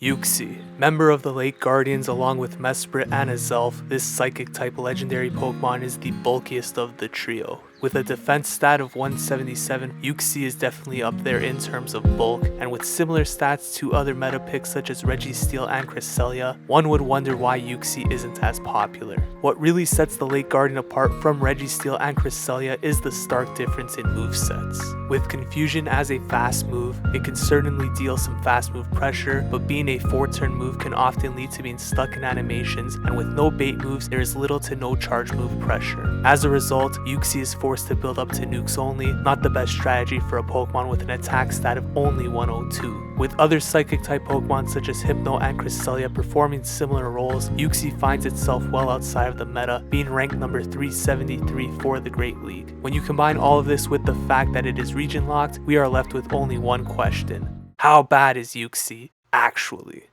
Uxie. Member of the Lake Guardians along with Mesprit and Azelf, this psychic type legendary Pokemon is the bulkiest of the trio. With a defense stat of 177, Uxie is definitely up there in terms of bulk, and with similar stats to other meta picks such as Registeel and Cresselia, one would wonder why Uxie isn't as popular. What really sets the Lake Guardian apart from Registeel and Cresselia is the stark difference in movesets. With Confusion as a fast move, it can certainly deal some fast move pressure, but being a 4-turn move can often lead to being stuck in animations, and with no bait moves, there is little to no charge move pressure. As a result, Uxie is forced to build up to nukes only, not the best strategy for a Pokemon with an attack stat of only 102. With other psychic type Pokemon such as Hypno and Cresselia performing similar roles, Uxie finds itself well outside of the meta, being ranked number 373 for the Great League. When you combine all of this with the fact that it is region locked, we are left with only one question. How bad is Uxie actually?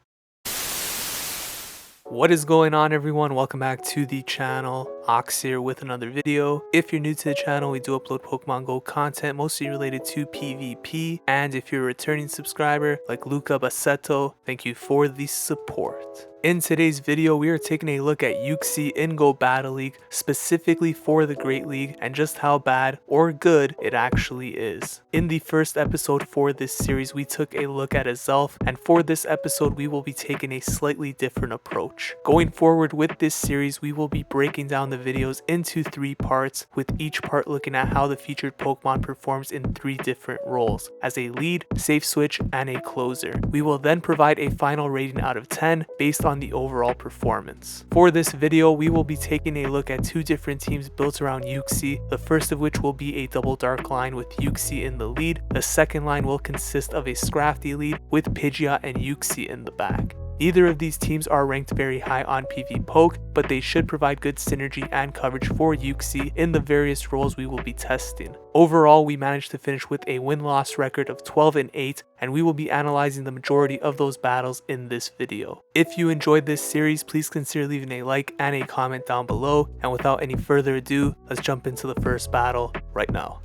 What is going on, everyone? Welcome back to the channel. Uxie here with another video. If you're new to the channel, we do upload Pokemon Go content mostly related to PvP, and if you're a returning subscriber like Luca Bassetto, thank you for the support. In today's video, we are taking a look at Uxie in Go Battle League, specifically for the Great League, and just how bad or good it actually is. In the first episode for this series, we took a look at Azelf, and for this episode, we will be taking a slightly different approach. Going forward with this series, we will be breaking down the videos into 3 parts, with each part looking at how the featured Pokemon performs in 3 different roles, as a lead, safe switch, and a closer. We will then provide a final rating out of 10 based on the overall performance. For this video, we will be taking a look at 2 different teams built around Uxie, the first of which will be a double dark line with Uxie in the lead. The second line will consist of a Scrafty lead with Pidgeot and Uxie in the back. Neither of these teams are ranked very high on PvPoke, but they should provide good synergy and coverage for Uxie in the various roles we will be testing. Overall, we managed to finish with a win-loss record of 12-8, and we will be analyzing the majority of those battles in this video. If you enjoyed this series, please consider leaving a like and a comment down below, and without any further ado, let's jump into the first battle right now.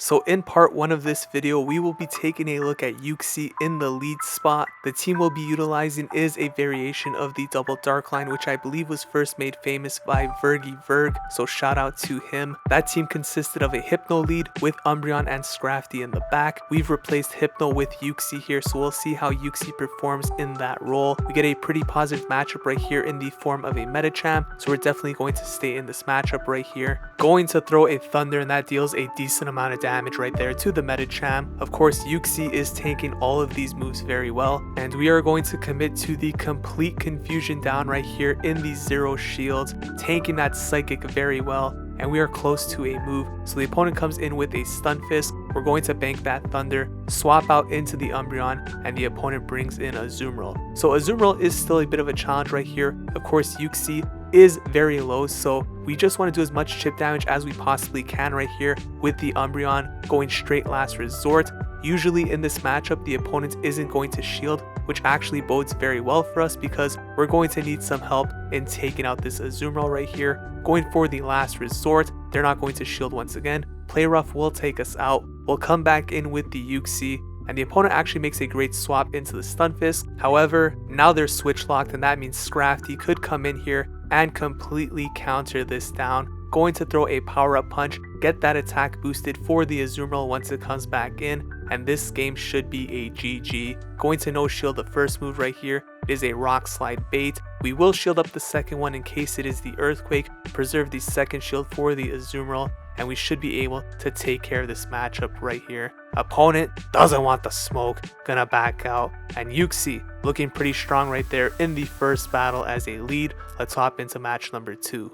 So in part 1 of this video, we will be taking a look at Uxie in the lead spot. The team we'll be utilizing is a variation of the double dark line, which I believe was first made famous by Verg, so shout out to him. That team consisted of a Hypno lead with Umbreon and Scrafty in the back. We've replaced Hypno with Uxie here, so we'll see how Uxie performs in that role. We get a pretty positive matchup right here in the form of a Medicham, so we're definitely going to stay in this matchup right here. Going to throw a Thunder, and that deals a decent amount of damage right there to the Medicham. Of course, Uxie is tanking all of these moves very well, and we are going to commit to the complete Confusion down right here in the 0 shields, tanking that Psychic very well, and we are close to a move. So the opponent comes in with a Stunfisk. We're going to bank that Thunder, swap out into the Umbreon, and the opponent brings in a Azumarill. So Azumarill is still a bit of a challenge right here. Of course, Uxie is very low, so we just want to do as much chip damage as we possibly can right here with the Umbreon going straight last resort. Usually in this matchup, the opponent isn't going to shield, which actually bodes very well for us because we're going to need some help in taking out this Azumarill right here. Going for the last resort, they're not going to shield once again. Play Rough will take us out. We'll come back in with the Uxie, and the opponent actually makes a great swap into the Stunfisk. However, now they're switch locked, and that means Scrafty could come in here and completely counter this down. Going to throw a power-up punch, get that attack boosted for the Azumarill once it comes back in, and this game should be a GG. Going to no shield the first move right here. It is a Rock Slide bait. We will shield up the second one in case it is the Earthquake, preserve the second shield for the Azumarill, and we should be able to take care of this matchup right here. Opponent doesn't want the smoke, gonna back out, and Uxie looking pretty strong right there in the first battle as a lead. Let's hop into match number 2.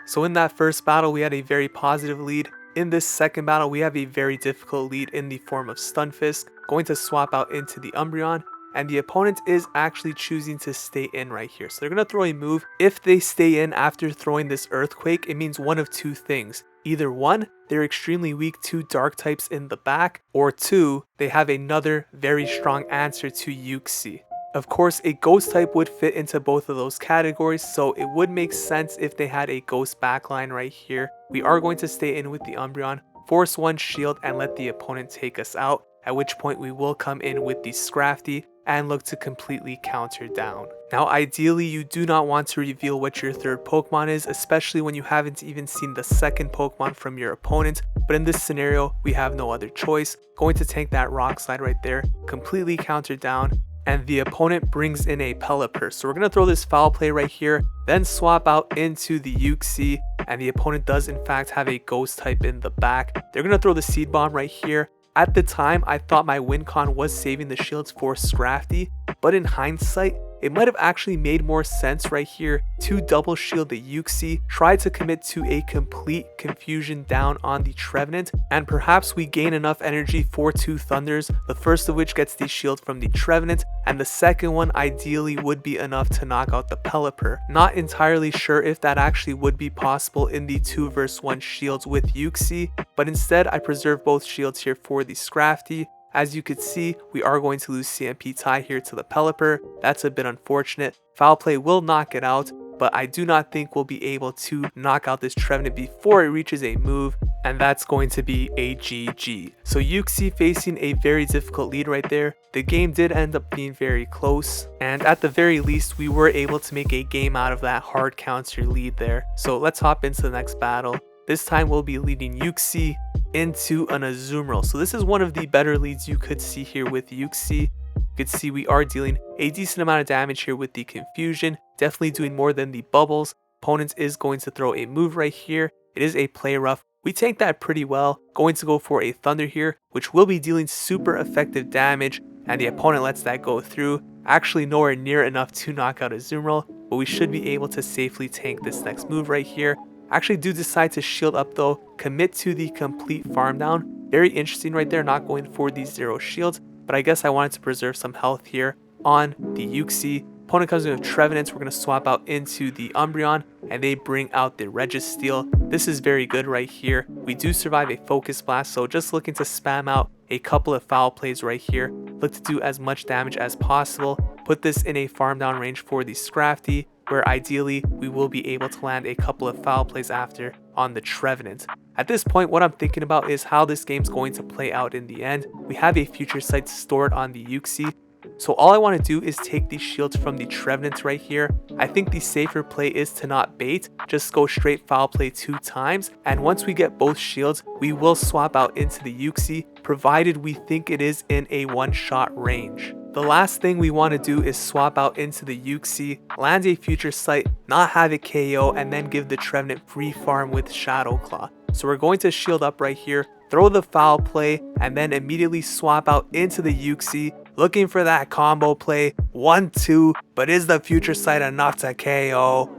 So in that first battle, we had a very positive lead. In this second battle, we have a very difficult lead in the form of Stunfisk. Going to swap out into the Umbreon, and the opponent is actually choosing to stay in right here. So they're going to throw a move. If they stay in after throwing this Earthquake, it means one of 2 things. Either 1, they're extremely weak to dark types in the back, or 2, they have another very strong answer to Uxie. Of course, a ghost type would fit into both of those categories, so it would make sense if they had a ghost backline right here. We are going to stay in with the Umbreon, force 1 shield, and let the opponent take us out. at which point we will come in with the Scrafty and look to completely counter down. Now ideally you do not want to reveal what your third Pokemon is, especially when you haven't even seen the second Pokemon from your opponent, but in this scenario we have no other choice. Going to tank that Rock Slide right there, completely counter down, and the opponent brings in a Pelipper. So we're going to throw this Foul Play right here, then swap out into the Uxie, and the opponent does in fact have a Ghost type in the back. They're going to throw the Seed Bomb right here. At the time, I thought my win con was saving the shields for Scrafty, but in hindsight, it might have actually made more sense right here to double shield the Uxie, try to commit to a complete confusion down on the Trevenant, and perhaps we gain enough energy for 2 Thunders, the first of which gets the shield from the Trevenant, and the second one ideally would be enough to knock out the Pelipper. Not entirely sure if that actually would be possible in the 2 vs 1 shields with Uxie, but instead I preserve both shields here for the Scrafty. As you could see, we are going to lose CMP tie here to the Pelipper. That's a bit unfortunate. Foul Play will knock it out, but I do not think we'll be able to knock out this Trevenant before it reaches a move, and that's going to be a GG. So Uxie facing a very difficult lead right there. The game did end up being very close, and at the very least we were able to make a game out of that hard counter lead there. So let's hop into the next battle. This time we'll be leading Uxie into an Azumarill. So this is one of the better leads you could see here with Uxie. You could see we are dealing a decent amount of damage here with the confusion, definitely doing more than the bubbles. Opponent is going to throw a move right here. It is a play rough. We tank that pretty well, going to go for a Thunder here, which will be dealing super effective damage, and the opponent lets that go through. Actually nowhere near enough to knock out Azumarill, but we should be able to safely tank this next move right here. Actually do decide to shield up though, commit to the complete farm down. Very interesting right there, not going for these 0 shields, but I guess I wanted to preserve some health here on the Uxie. Opponent comes in with Trevenants. We're going to swap out into the Umbreon, and they bring out the Registeel. This is very good right here. We do survive a Focus Blast, so just looking to spam out a couple of Foul Plays right here. Look to do as much damage as possible. Put this in a farm down range for the Scrafty, where ideally we will be able to land a couple of Foul Plays after on the Trevenant. At this point, what I'm thinking about is how this game's going to play out in the end. We have a Future Sight stored on the Uxie, so all I want to do is take these shields from the Trevenant right here. I think the safer play is to not bait, just go straight Foul Play 2 times, and once we get both shields, we will swap out into the Uxie, provided we think it is in a one-shot range. The last thing we want to do is swap out into the Uxie, land a Future Sight, not have it KO, and then give the Trevenant free farm with Shadow Claw. So we're going to shield up right here, throw the Foul Play, and then immediately swap out into the Uxie, looking for that combo play. 1-2, but is the Future Sight enough to KO?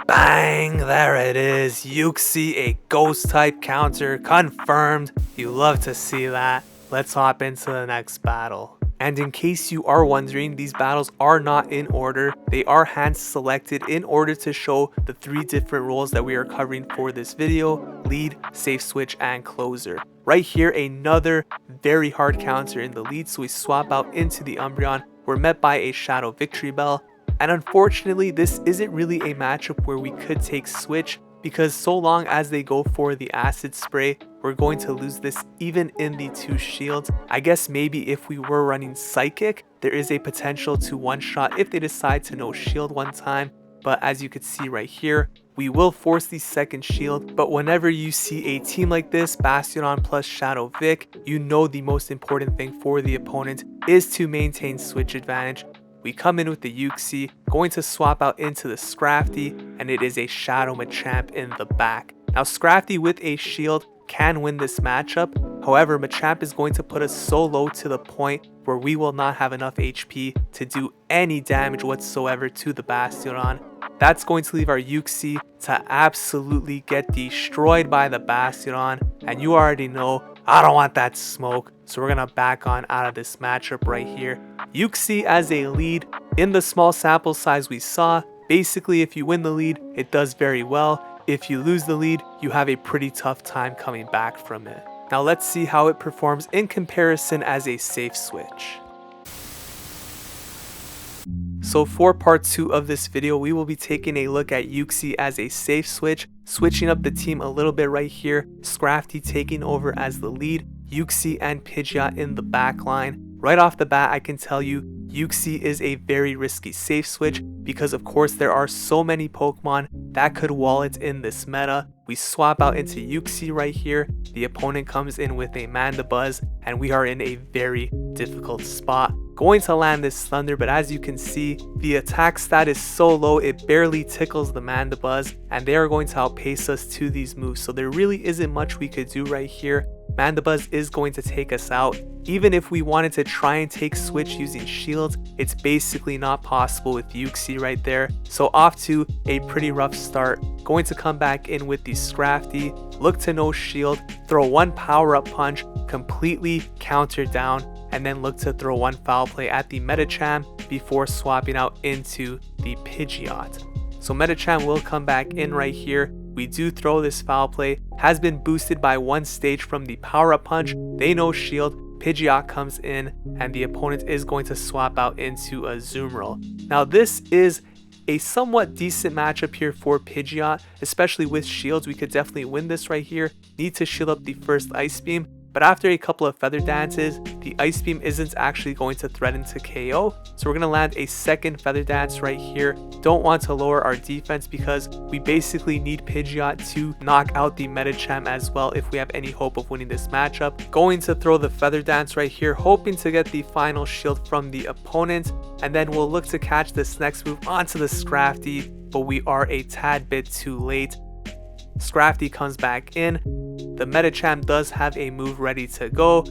Bang! There it is. Uxie, a Ghost type counter, confirmed. You love to see that. Let's hop into the next battle. And in case you are wondering, these battles are not in order. They are hand selected in order to show the 3 different roles that we are covering for this video: lead, safe switch, and closer. Right here, another very hard counter in the lead, so we swap out into the Umbreon. We're met by a Shadow Victory Bell, and unfortunately this isn't really a matchup where we could take switch, because so long as they go for the Acid Spray, we're going to lose this even in the 2 shields. I guess maybe if we were running Psychic, there is a potential to one-shot if they decide to no shield one time, but as you can see right here, we will force the second shield. But whenever you see a team like this, Bastion plus Shadow Vic, you know the most important thing for the opponent is to maintain switch advantage. We come in with the Uxie, going to swap out into the Scrafty, and it is a Shadow Machamp in the back. Now Scrafty with a shield can win this matchup, however Machamp is going to put us so low to the point where we will not have enough HP to do any damage whatsoever to the Bastion. That's going to leave our Uxie to absolutely get destroyed by the Bastion, and you already know I don't want that smoke, so we're gonna back on out of this matchup right here. Uxie as a lead in the small sample size we saw. Basically, if you win the lead, it does very well. If you lose the lead, you have a pretty tough time coming back from it. Now let's see how it performs in comparison as a safe switch. So for part 2 of this video, we will be taking a look at Uxie as a safe switch, switching up the team a little bit right here. Scrafty taking over as the lead, Uxie and Pidgeot in the back line. Right off the bat, I can tell you Uxie is a very risky safe switch because of course there are so many Pokemon that could wall it in this meta. We swap out into Uxie right here, the opponent comes in with a Mandibuzz, and we are in a very difficult spot. Going to land this Thunder, but as you can see, the attack stat is so low it barely tickles the Mandibuzz, and they are going to outpace us to these moves, so there really isn't much we could do right here. Mandibuzz is going to take us out. Even if we wanted to try and take switch using shields, it's basically not possible with Uxie right there. So off to a pretty rough start. Going to come back in with the Scrafty, look to no shield, throw one power up punch, completely counter down, and then look to throw one foul play at the Medicham before swapping out into the Pidgeot. So Medicham will come back in right here. We do throw this foul play, has been boosted by one stage from the power up punch, they no shield, Pidgeot comes in, and the opponent is going to swap out into a Azumarill. Now this is a somewhat decent matchup here for Pidgeot, especially with shields. We could definitely win this right here. Need to shield up the first Ice Beam, but after a couple of Feather Dances, the Ice Beam isn't actually going to threaten to KO. So we're going to land a second Feather Dance right here. Don't want to lower our defense because we basically need Pidgeot to knock out the Medicham as well if we have any hope of winning this matchup. Going to throw the Feather Dance right here, hoping to get the final shield from the opponent. And then we'll look to catch this next move onto the Scrafty, but we are a tad bit too late. Scrafty comes back in. The Medicham does have a move ready to go,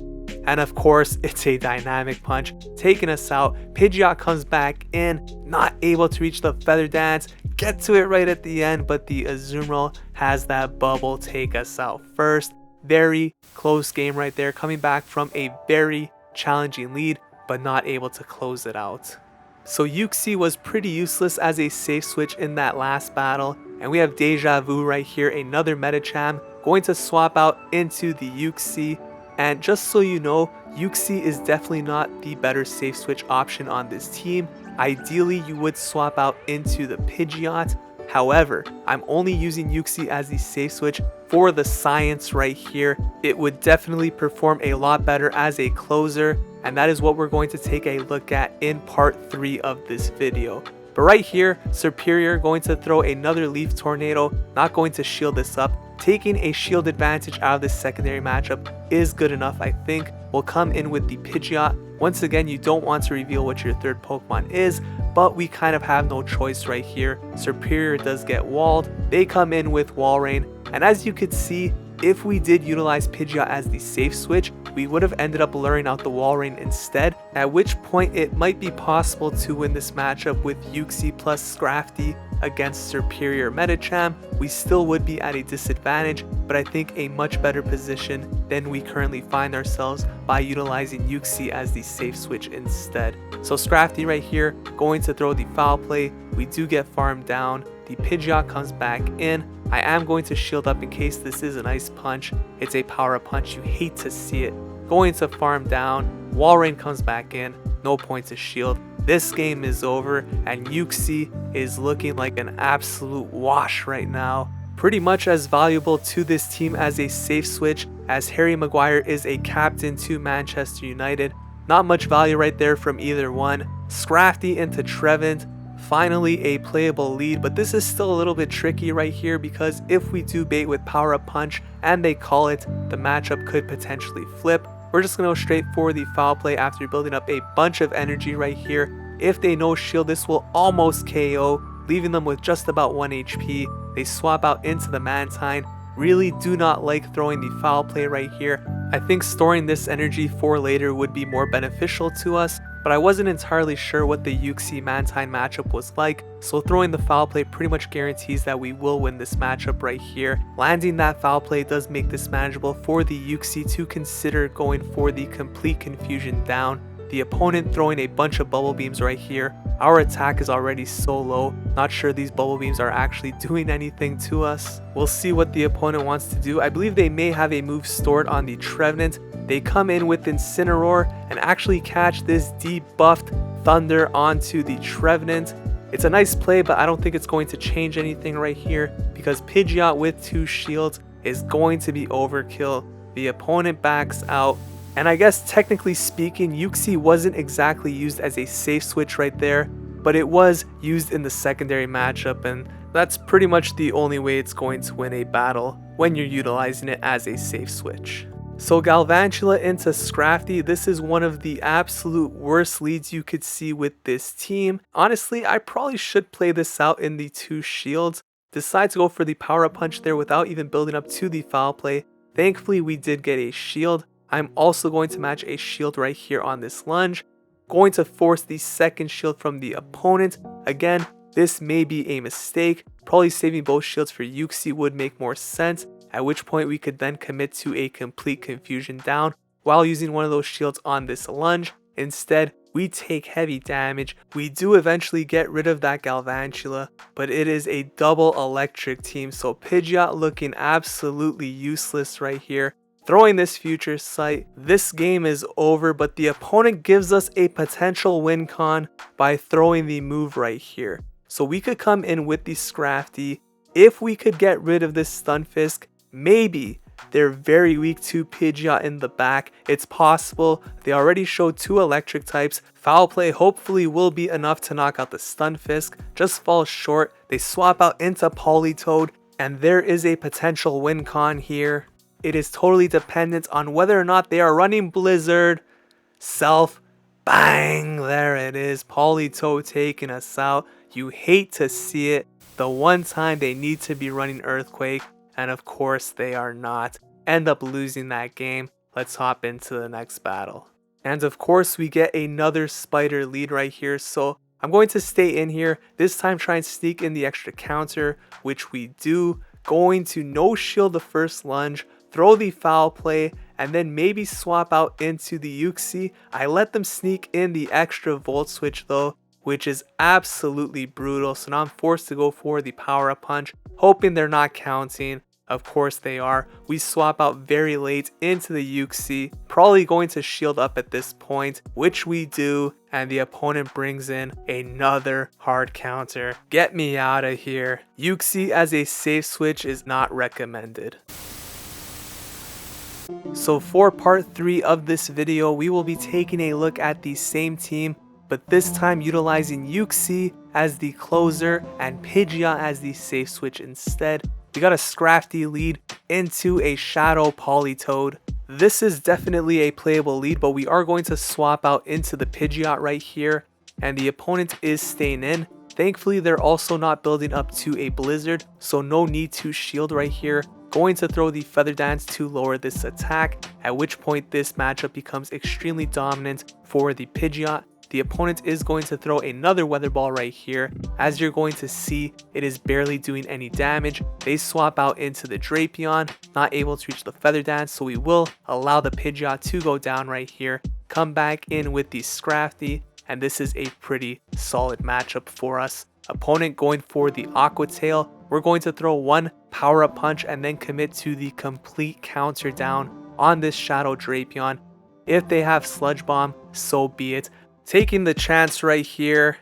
and of course it's a dynamic punch taking us out. Pidgeot comes back in, not able to reach the Feather Dance, get to it right at the end, but the Azumarill has that bubble take us out first. Very close game right there, coming back from a very challenging lead but not able to close it out. So Uxie was pretty useless as a safe switch in that last battle, and we have Deja Vu right here, another Medicham, going to swap out into the Uxie. And just so you know, Uxie is definitely not the better safe switch option on this team. Ideally, you would swap out into the Pidgeot. However, I'm only using Uxie as the safe switch for the science right here. It would definitely perform a lot better as a closer, and that is what we're going to take a look at in part 3 of this video. But right here, Superior going to throw another Leaf Tornado, not going to shield this up. Taking a shield advantage out of this secondary matchup is good enough, I think. We'll come in with the Pidgeot. Once again, you don't want to reveal what your third Pokemon is, but we kind of have no choice right here. Superior does get walled. They come in with Wall Rain, and as you could see, if we did utilize Pidgeot as the safe switch, we would have ended up luring out the Wall Rain instead, at which point it might be possible to win this matchup with Uxie plus Scrafty against Superior Medicham. We still would be at a disadvantage, but I think a much better position than we currently find ourselves by utilizing Uxie as the safe switch instead. So Scrafty right here, going to throw the foul play. We do get farmed down. The Pidgeot comes back in. I am going to shield up in case this is an Ice Punch. It's a Power Up Punch. You hate to see it. Going to farm down. Wall Rain comes back in. No point to shield. This game is over, and Uxie is looking like an absolute wash right now. Pretty much as valuable to this team as a safe switch, as Harry Maguire is a captain to Manchester United. Not much value right there from either one. Scrafty into Trevenant. Finally a playable lead, but this is still a little bit tricky right here because if we do bait with Power Up Punch and they call it, the matchup could potentially flip. We're just going to go straight for the foul play after building up a bunch of energy right here. If they no shield, this will almost KO, leaving them with just about 1 HP. They swap out into the Mantine. Really do not like throwing the foul play right here. I think storing this energy for later would be more beneficial to us, but I wasn't entirely sure what the Uxie Mantine matchup was like, so throwing the foul play pretty much guarantees that we will win this matchup right here. Landing that foul play does make this manageable for the Uxie to consider going for the complete confusion down. The opponent throwing a bunch of bubble beams right here. Our attack is already so low, not sure these bubble beams are actually doing anything to us. We'll see what the opponent wants to do. I believe they may have a move stored on the Trevenant. They come in with Incineroar and actually catch this debuffed Thunder onto the Trevenant. It's a nice play, but I don't think it's going to change anything right here because Pidgeot with 2 shields is going to be overkill. the opponent backs out. And I guess technically speaking, Uxie wasn't exactly used as a safe switch right there, but it was used in the secondary matchup, and that's pretty much the only way it's going to win a battle when you're utilizing it as a safe switch. So Galvantula into Scrafty, this is one of the absolute worst leads you could see with this team. Honestly, I probably should play this out in the 2 shields. Decide to go for the power up punch there without even building up to the foul play. Thankfully, we did get a shield. I'm also going to match a shield right here on this lunge. Going to force the second shield from the opponent. Again, this may be a mistake. Probably saving both shields for Uxie would make more sense, at which point we could then commit to a complete confusion down while using one of those shields on this lunge. Instead, we take heavy damage. We do eventually get rid of that Galvantula, but it is a double electric team, so Pidgeot looking absolutely useless right here. Throwing this future sight, this game is over, but the opponent gives us a potential win con by throwing the move right here. So we could come in with the Scrafty. If we could get rid of this Stunfisk, maybe they're very weak to Pidgeot in the back. It's possible. They already showed 2 electric types. Foul play hopefully will be enough to knock out the Stunfisk. Just falls short. They swap out into Politoed, and there is a potential win con here. It is totally dependent on whether or not they are running Blizzard. Self. Bang! There it is. Politoed taking us out. You hate to see it. The one time they need to be running Earthquake. And of course they are not. End up losing that game. Let's hop into the next battle. And of course we get another spider lead right here. So I'm going to stay in here. This time try and sneak in the extra counter, which we do. Going to no shield the first lunge. Throw the foul play, and then maybe swap out into the Uxie. I let them sneak in the extra volt switch though, which is absolutely brutal. So now I'm forced to go for the power up punch, hoping they're not counting. Of course they are. We swap out very late into the Uxie, probably going to shield up at this point, which we do, and the opponent brings in another hard counter. Get me out of here. Uxie as a safe switch is not recommended. So for part 3 of this video, we will be taking a look at the same team, but this time utilizing Uxie as the closer and Pidgeot as the safe switch instead. We got a Scrafty lead into a Shadow Politoed. This is definitely a playable lead, but we are going to swap out into the Pidgeot right here, and the opponent is staying in. Thankfully, they're also not building up to a Blizzard, so no need to shield right here. Going to throw the Feather Dance to lower this attack, at which point this matchup becomes extremely dominant for the Pidgeot. The opponent is going to throw another Weather Ball right here. As you're going to see, it is barely doing any damage. They swap out into the Drapion, not able to reach the Feather Dance, so we will allow the Pidgeot to go down right here. Come back in with the Scrafty, and this is a pretty solid matchup for us. Opponent going for the Aqua Tail. We're going to throw one power up punch and then commit to the complete counter down on this Shadow Drapion. If they have Sludge Bomb, so be it. Taking the chance right here,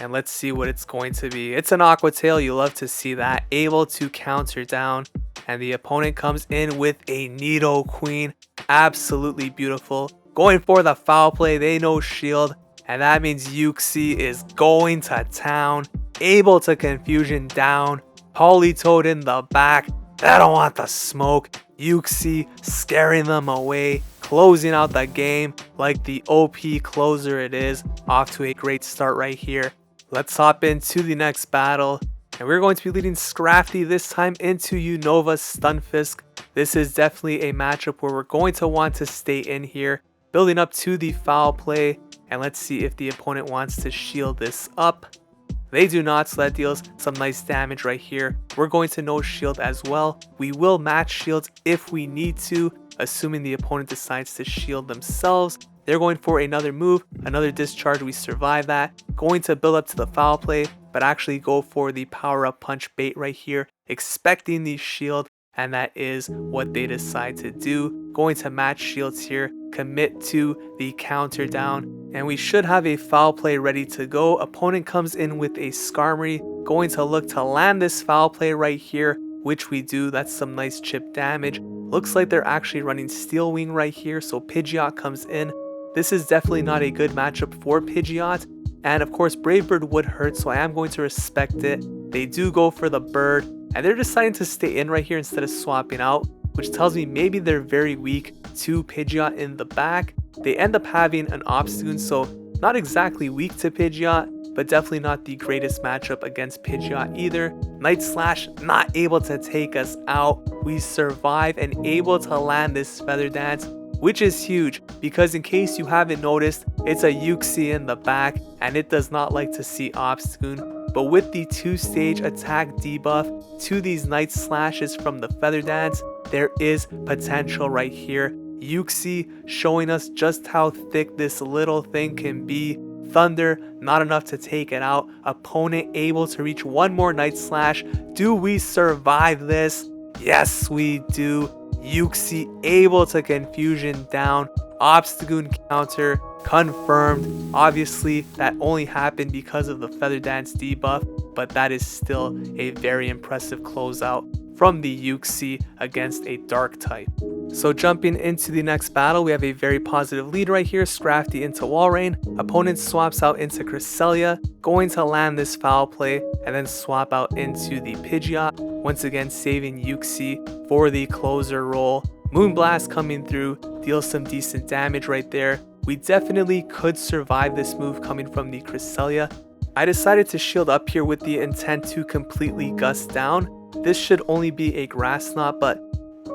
and let's see what it's going to be. It's an Aqua Tail, you love to see that. Able to counter down, and the opponent comes in with a Nidoqueen. Absolutely beautiful. Going for the foul play, they know shield, and that means Uxie is going to town. Able to confusion down. Politoed in the back. They don't want the smoke. Uxie scaring them away, closing out the game like the OP closer it is. Off to a great start right here. Let's hop into the next battle, and we're going to be leading Scrafty this time into Unova's Stunfisk. This is definitely a matchup where we're going to want to stay in here, building up to the foul play, and let's see if the opponent wants to shield this up. They do not, so that deals some nice damage right here. We're going to no shield as well. We will match shields if we need to, assuming the opponent decides to shield themselves. They're going for another move, another discharge. We survive that. Going to build up to the foul play, but actually go for the power up punch bait right here, expecting the shield, and that is what they decide to do. Going to match shields here, commit to the counter down, and we should have a foul play ready to go. Opponent comes in with a Skarmory, going to look to land this foul play right here which we do. That's some nice chip damage. Looks like they're actually running Steel Wing right here, so Pidgeot comes in. This is definitely not a good matchup for Pidgeot, and of course Brave Bird would hurt, so I am going to respect it. They do go for the bird, and they're deciding to stay in right here instead of swapping out, which tells me maybe they're very weak to Pidgeot in the back. They end up having an Obstagoon, so not exactly weak to Pidgeot, but definitely not the greatest matchup against Pidgeot either. Night Slash not able to take us out. We survive and able to land this Feather Dance, which is huge because in case you haven't noticed, it's a Uxie in the back and it does not like to see Obstagoon. But with the 2-stage attack debuff to these Night Slashes from the Feather Dance, there is potential right here. Uxie showing us just how thick this little thing can be. Thunder, not enough to take it out. Opponent able to reach one more Night Slash. Do we survive this? Yes, we do. Uxie able to confusion down. Obstagoon counter confirmed. Obviously, that only happened because of the Feather Dance debuff, but that is still a very impressive closeout from the Uxie against a dark type. So jumping into the next battle, we have a very positive lead right here. Scrafty into Walrein. Opponent swaps out into Cresselia, going to land this foul play and then swap out into the Pidgeot, once again saving Uxie for the closer role. Moonblast coming through, deals some decent damage right there. We definitely could survive this move coming from the Cresselia. I decided to shield up here with the intent to completely Gust down. This should only be a Grass Knot, but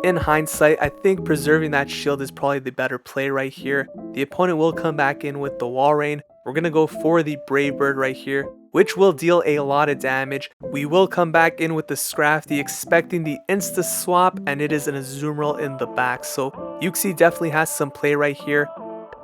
in hindsight, I think preserving that shield is probably the better play right here. The opponent will come back in with the Walrein. We're going to go for the Brave Bird right here, which will deal a lot of damage. We will come back in with the Scrafty, expecting the insta swap, and it is an Azumarill in the back. So Uxie definitely has some play right here.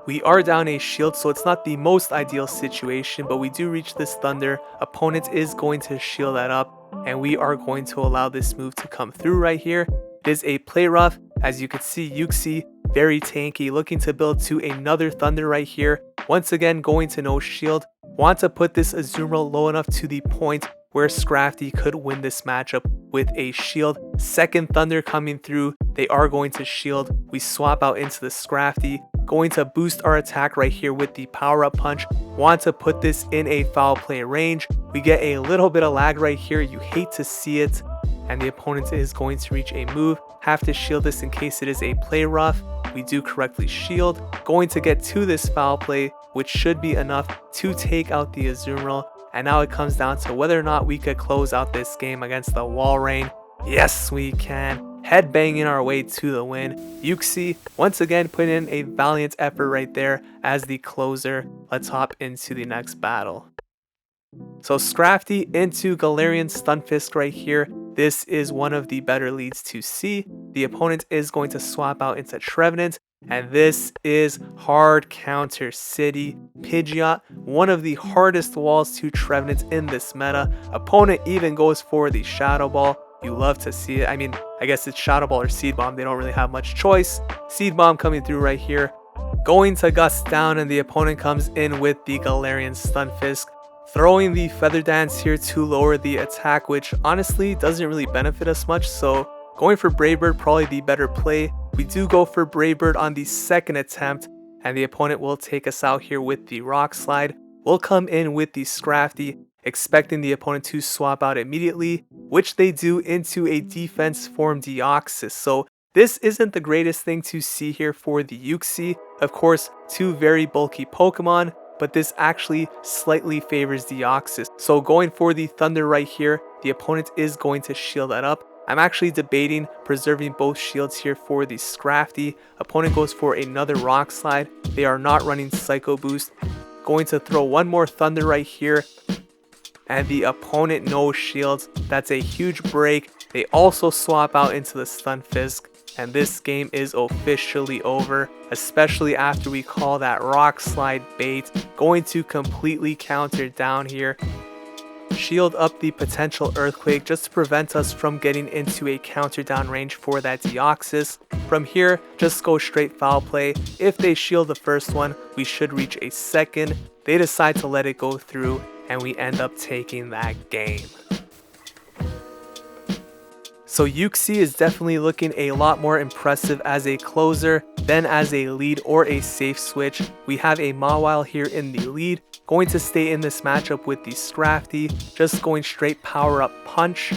We are down a shield, so it's not the most ideal situation, but we do reach this Thunder. Opponent is going to shield that up, and we are going to allow this move to come through right here. It is a play rough. As you can see, Uxie very tanky, looking to build to another Thunder right here. Once again, going to no shield. Want to put this Azumarill low enough to the point where Scrafty could win this matchup with a shield. Second Thunder coming through. They are going to shield. We swap out into the Scrafty. Going to boost our attack right here with the power-up punch. Want to put this in a foul play range. We get a little bit of lag right here. You hate to see it. And the opponent is going to reach a move. Have to shield this in case it is a play rough. We do correctly shield. Going to get to this foul play, which should be enough to take out the Azumarill. And now it comes down to whether or not we could close out this game against the Walrein. Yes, we can. Headbanging our way to the win. Uxie once again putting in a valiant effort right there as the closer. Let's hop into the next battle. So Scrafty into Galarian Stunfisk right here. This is one of the better leads to see. The opponent is going to swap out into Trevenant, and this is hard counter city. Pidgeot, one of the hardest walls to Trevenant in this meta. Opponent even goes for the Shadow Ball. You love to see it. I mean, I guess it's Shadow Ball or Seed Bomb. They don't really have much choice. Seed Bomb coming through right here. Going to Gust down, and the opponent comes in with the Galarian Stunfisk. Throwing the Feather Dance here to lower the attack, which honestly doesn't really benefit us much. So going for Brave Bird, probably the better play. We do go for Brave Bird on the second attempt, and the opponent will take us out here with the Rock Slide. We'll come in with the Scrafty, expecting the opponent to swap out immediately, which they do into a defense form Deoxys. So this isn't the greatest thing to see here for the Uxie. Of course, two very bulky Pokemon, but this actually slightly favors Deoxys. So going for the Thunder right here, the opponent is going to shield that up. I'm actually debating preserving both shields here for the Scrafty. Opponent goes for another Rock Slide. They are not running Psycho Boost. Going to throw one more Thunder right here. And the opponent no shields. That's a huge break. They also swap out into the Stunfisk. And this game is officially over, especially after we call that Rock Slide bait. Going to completely counter down here. Shield up the potential Earthquake just to prevent us from getting into a counter down range for that Deoxys. From here, just go straight foul play. If they shield the first one, we should reach a second. They decide to let it go through, and we end up taking that game. So Uxie is definitely looking a lot more impressive as a closer than as a lead or a safe switch. We have a Mawile here in the lead, going to stay in this matchup with the Scrafty, just going straight power up punch.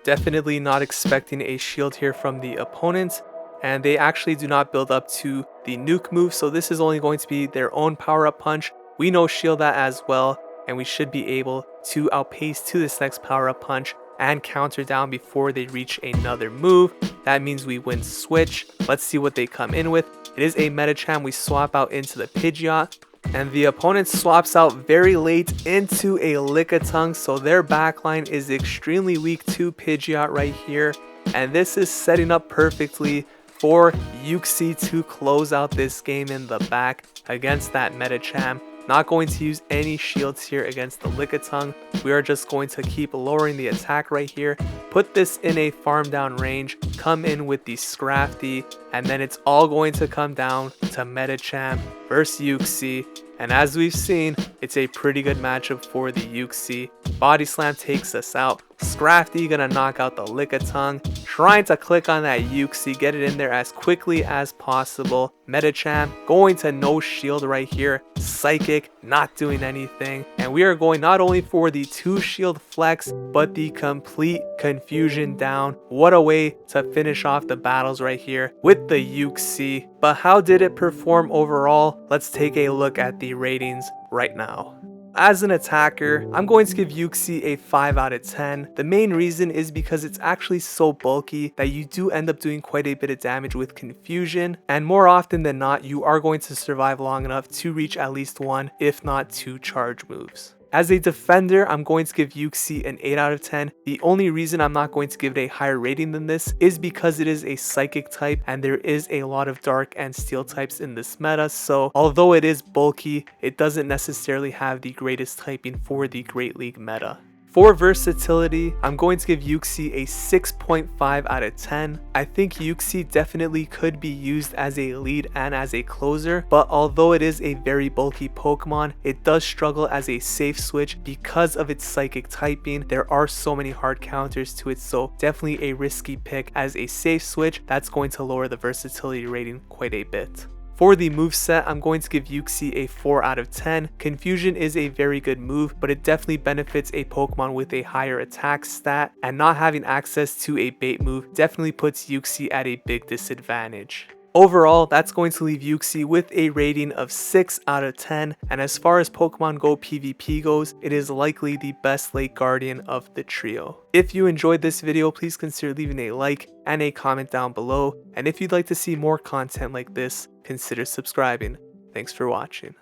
Definitely not expecting a shield here from the opponent, and they actually do not build up to the nuke move, so this is only going to be their own power up punch. We know shield that as well, and we should be able to outpace to this next power up punch and counter down before they reach another move. That means we win switch. Let's see what they come in with. It is a Medicham. We swap out into the Pidgeot, and the opponent swaps out very late into a Lickitung, so their backline is extremely weak to Pidgeot right here, and this is setting up perfectly for Uxie to close out this game in the back against that Medicham. Not going to use any shields here against the Lickitung. We are just going to keep lowering the attack right here, put this in a farm down range, come in with the Scrafty, and then it's all going to come down to Medicham versus Uxie. And as we've seen, it's a pretty good matchup for the Uxie. Body Slam takes us out. Scrafty gonna knock out the Lickitung, trying to click on that Uxie, get it in there as quickly as possible. Medicham going to no shield right here. Psychic not doing anything. And we are going not only for the 2 shield flex, but the complete confusion down. What a way to finish off the battles right here with the Uxie. But how did it perform overall? Let's take a look at the ratings right now. As an attacker, I'm going to give Uxie a 5 out of 10. The main reason is because it's actually so bulky that you do end up doing quite a bit of damage with confusion, and more often than not, you are going to survive long enough to reach at least 1, if not 2 charge moves. As a defender, I'm going to give Uxie an 8 out of 10. The only reason I'm not going to give it a higher rating than this is because it is a psychic type and there is a lot of dark and steel types in this meta, so although it is bulky, it doesn't necessarily have the greatest typing for the Great League meta. For versatility, I'm going to give Uxie a 6.5 out of 10. I think Uxie definitely could be used as a lead and as a closer, but although it is a very bulky Pokemon, it does struggle as a safe switch because of its psychic typing. There are so many hard counters to it, so definitely a risky pick as a safe switch. That's going to lower the versatility rating quite a bit. For the moveset, I'm going to give Uxie a 4 out of 10. Confusion is a very good move, but it definitely benefits a Pokemon with a higher attack stat, and not having access to a bait move definitely puts Uxie at a big disadvantage. Overall, that's going to leave Uxie with a rating of 6 out of 10, and as far as Pokemon Go PvP goes, it is likely the best late guardian of the trio. If you enjoyed this video, please consider leaving a like and a comment down below, and if you'd like to see more content like this, consider subscribing. Thanks for watching.